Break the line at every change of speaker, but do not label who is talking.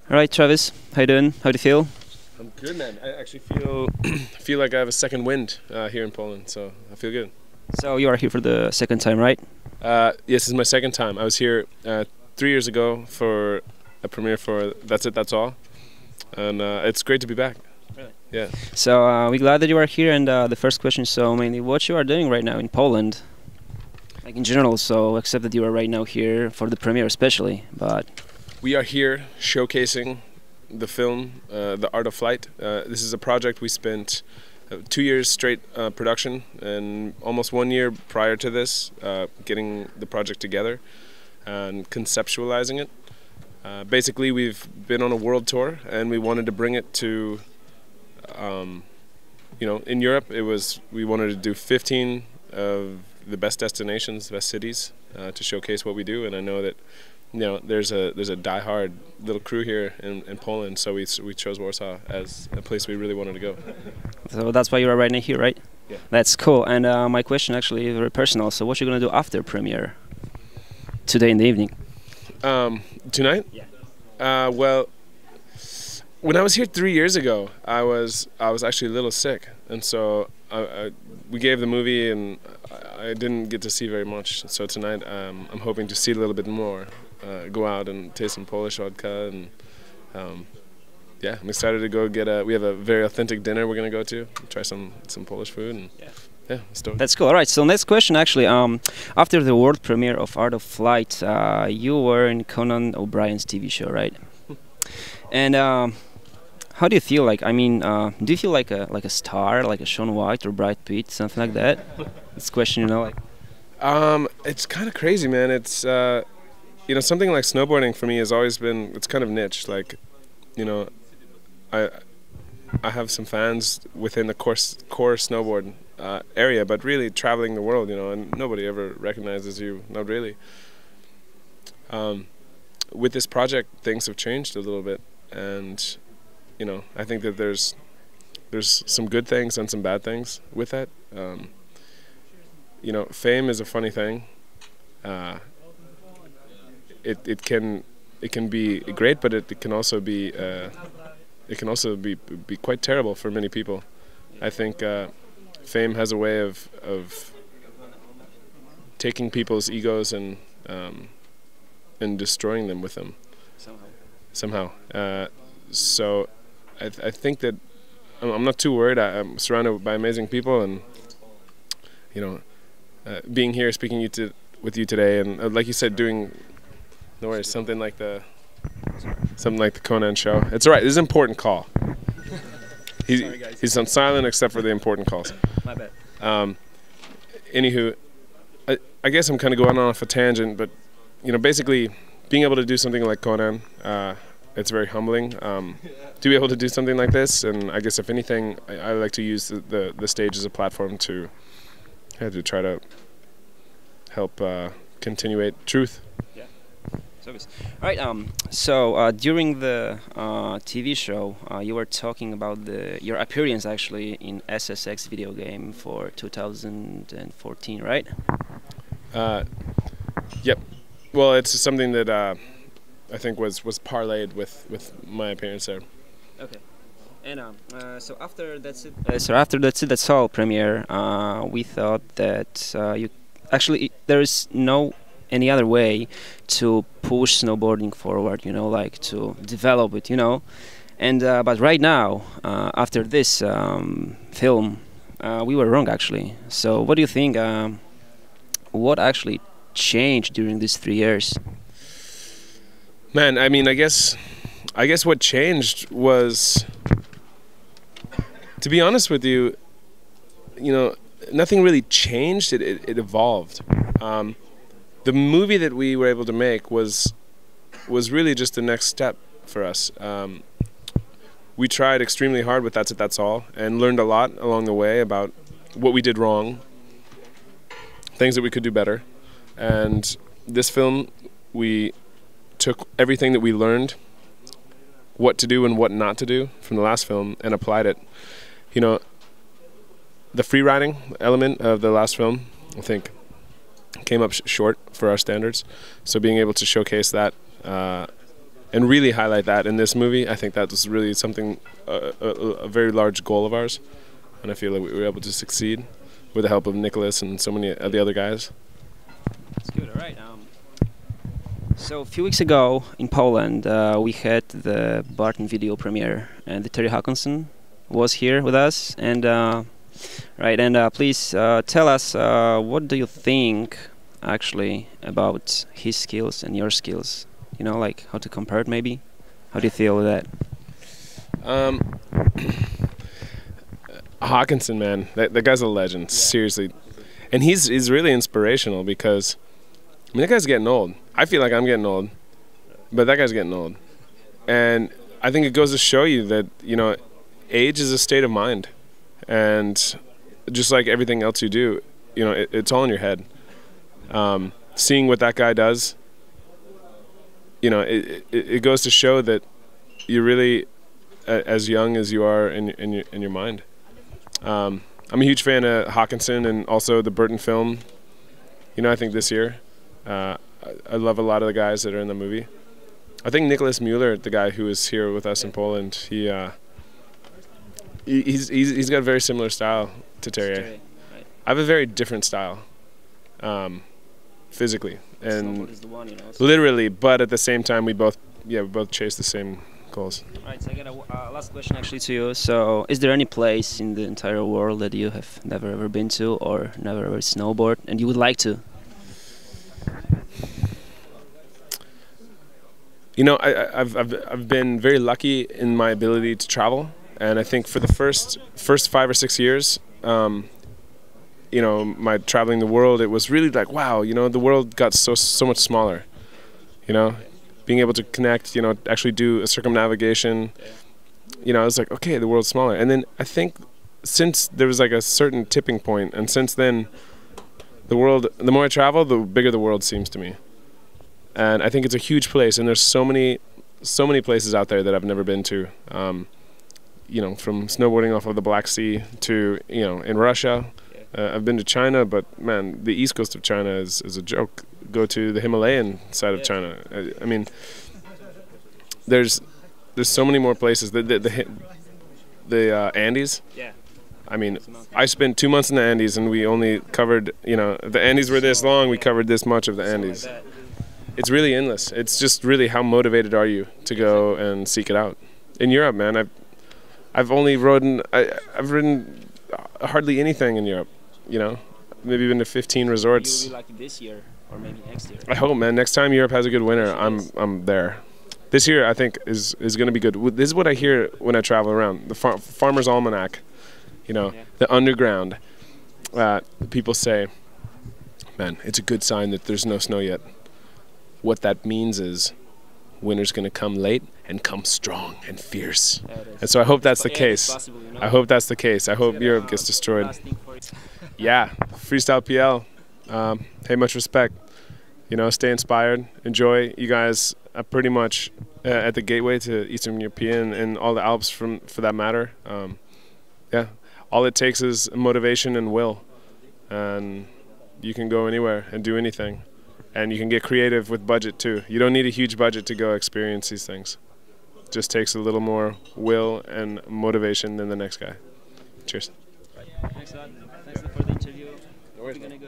All right, Travis, how you doing? How do you feel?
I'm good, man. I actually feel feel like I have a second wind here in Poland, so I feel good.
So you are here for the second time, right?
Yes, this is my second time. I was here 3 years ago for a premiere for That's It, That's All, and it's great to be back.
Really?
Yeah.
So we're glad that you are here. And the first question, so mainly, what you are doing right now in Poland, like in general. So except that you are right now here for the premiere, especially, but
We are here showcasing the film, The Art of Flight. This is a project we spent 2 years straight production and almost 1 year prior to this getting the project together and conceptualizing it. Basically, we've been on a world tour and we wanted to bring it to, in Europe. We wanted to do 15 of the best destinations, the best cities to showcase what we do. And I know that there's a die-hard little crew here in Poland, so we chose Warsaw as a place we really wanted to go.
so that's why you are right now here, right?
Yeah.
That's cool. And my question actually is very personal. So what you gonna do after premiere today in the evening?
Tonight?
Yeah.
Well, when I was here 3 years ago, I was actually a little sick, and so we gave the movie, and I didn't get to see very much. So tonight, I'm hoping to see a little bit more, go out and taste some Polish vodka, and yeah, I'm excited to go get we have a very authentic dinner we're gonna go to, try some Polish food, and yeah, let's do it.
That's cool. All right. So next question, actually, after the world premiere of Art of Flight, you were in Conan O'Brien's TV show, right? And how do you feel? Like, I mean, do you feel like a star, like a Sean White or Brad Pitt, something like that? This question, like.
It's kind of crazy, man. It's something like snowboarding for me has always been, it's kind of niche. Like, I have some fans within the core snowboard area, but really traveling the world, and nobody ever recognizes you, not really. With this project, things have changed a little bit, and I think that there's some good things and some bad things with that. Fame is a funny thing. It can be great, but it can also be quite terrible for many people. I think fame has a way of taking people's egos and destroying them with them somehow. So I think that I'm not too worried. I'm surrounded by amazing people, and being here, speaking with you today, and like you said, doing something like the Conan show. It's all right. This is an important call. He's on silent except for the important calls.
My bad.
Anywho, I guess I'm kind of going off a tangent, but basically, being able to do something like Conan, it's very humbling to be able to do something like this. And I guess if anything, I like to use the stage as a platform to try to help continuate truth.
Yeah. All right. So during the TV show, you were talking about your appearance actually in SSX video game for 2014, right?
Yep. Well, it's something that I think was parlayed with my appearance there.
Okay. And so after That's It, That's All premiere, we thought that you actually there is no any other way to push snowboarding forward, like to develop it, And but right now, after this film, we were wrong actually. So what do you think? What actually changed during these 3 years?
Man, I mean, I guess what changed was, to be honest with you, nothing really changed. It evolved. The movie that we were able to make was really just the next step for us. We tried extremely hard with That's It, That's All, and learned a lot along the way about what we did wrong, things that we could do better. And this film, we took everything that we learned, what to do and what not to do from the last film, and applied it. The free riding element of the last film, I think, came up short for our standards. So being able to showcase that and really highlight that in this movie. I think that was really something, a very large goal of ours, and I feel like we were able to succeed with the help of Nicholas and so many of the other guys.
That's good. All right. So a few weeks ago in Poland, we had the Barton video premiere, and Terry Hawkinson was here with us. And please tell us, what do you think actually about his skills and your skills? You know, like how to compare it, maybe. How do you feel with that?
Hawkinson, man, that guy's a legend. Seriously, and he's really inspirational because, I mean, that guy's getting old. I feel like I'm getting old, but that guy's getting old. And I think it goes to show you that, you know, age is a state of mind. And just like everything else you do, you know, it's all in your head. Seeing what that guy does, you know, it goes to show that you're really as young as you are in your mind. I'm a huge fan of Hawkinson and also the Burton film. You know, I think this year. I love a lot of the guys that are in the movie. I think Nicholas Mueller, the guy who is here with us in Poland, he's got a very similar style to Terry. Right. I have a very different style, physically and is the one, you know, so literally. But at the same time, we both chase the same goals.
Right. So I got a last question actually to you. So, is there any place in the entire world that you have never ever been to or never ever snowboard and you would like to?
You know, I've been very lucky in my ability to travel, and I think for the first 5 or 6 years, you know, my traveling the world, it was really like, wow, you know, the world got so much smaller. You know, being able to connect, you know, actually do a circumnavigation, you know, I was like, okay, the world's smaller. And then I think since there was like a certain tipping point, and since then, the more I travel, the bigger the world seems to me. And I think it's a huge place, and there's so many places out there that I've never been to. You know, from snowboarding off of the Black Sea to, you know, in Russia. I've been to China, but man, the east coast of China is a joke. Go to the Himalayan side of China. I mean, there's so many more places. The Andes. Yeah. I mean, I spent 2 months in the Andes, and we only covered, you know, the Andes were this long. We covered this much of the Andes. It's really endless. It's just really how motivated are you to go and seek it out. In Europe, man, I've only ridden. I've ridden hardly anything in Europe. You know, maybe been to 15 resorts.
You'll be lucky this year or maybe next year.
I hope, man. Next time Europe has a good winter, I'm there. This year, I think is going to be good. This is what I hear when I travel around. The Farmer's Almanac, you know, the underground. People say, man, it's a good sign that there's no snow yet. What that means is winter's going to come late and come strong and fierce. And so I hope that's the case. Possible, you know? I hope that's the case. I hope Europe gets destroyed. Yeah, Freestyle.pl. Hey, much respect. You know, stay inspired. Enjoy. You guys are pretty much at the gateway to Eastern European and all the Alps for that matter. Yeah, all it takes is motivation and will. And you can go anywhere and do anything. And you can get creative with budget too. You don't need a huge budget to go experience these things. It just takes a little more will and motivation than the next guy. Cheers.
Thanks a lot. Thanks for the interview. We're gonna go.